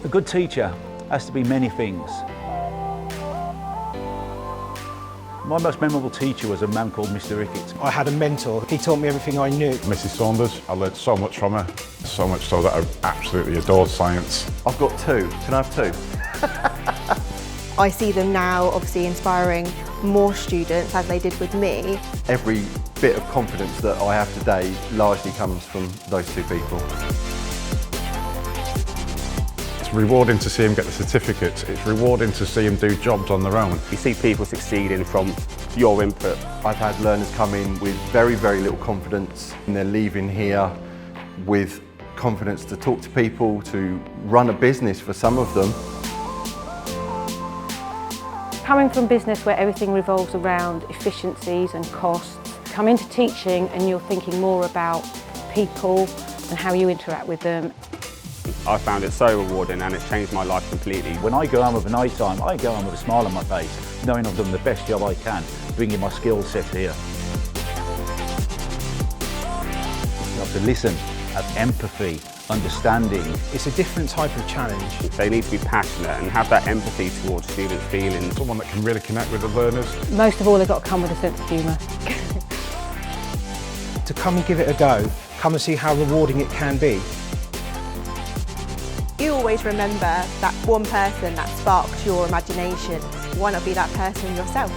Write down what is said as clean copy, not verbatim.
A good teacher has to be many things. My most memorable teacher was a man called Mr. Ricketts. I had a mentor. He taught me everything I knew. Mrs. Saunders, I learnt so much from her, so much so that I absolutely adored science. I've got two. Can I have two? I see them now obviously inspiring more students as they did with me. Every bit of confidence that I have today largely comes from those two people. It's rewarding to see them get the certificates. It's rewarding to see them do jobs on their own. You see people succeeding from your input. I've had learners come in with very, very little confidence, and they're leaving here with confidence to talk to people, to run a business for some of them. Coming from business where everything revolves around efficiencies and costs, come into teaching and you're thinking more about people and how you interact with them. I found it so rewarding and it's changed my life completely. When I go home of a night time, I go home with a smile on my face, knowing I've done the best job I can, bringing my skill set here. You have to listen, have empathy, understanding. It's a different type of challenge. They need to be passionate and have that empathy towards students' feelings. Someone that can really connect with the learners. Most of all, they've got to come with a sense of humour. To come and give it a go, come and see how rewarding it can be. You always remember that one person that sparks your imagination. Why not be that person yourself?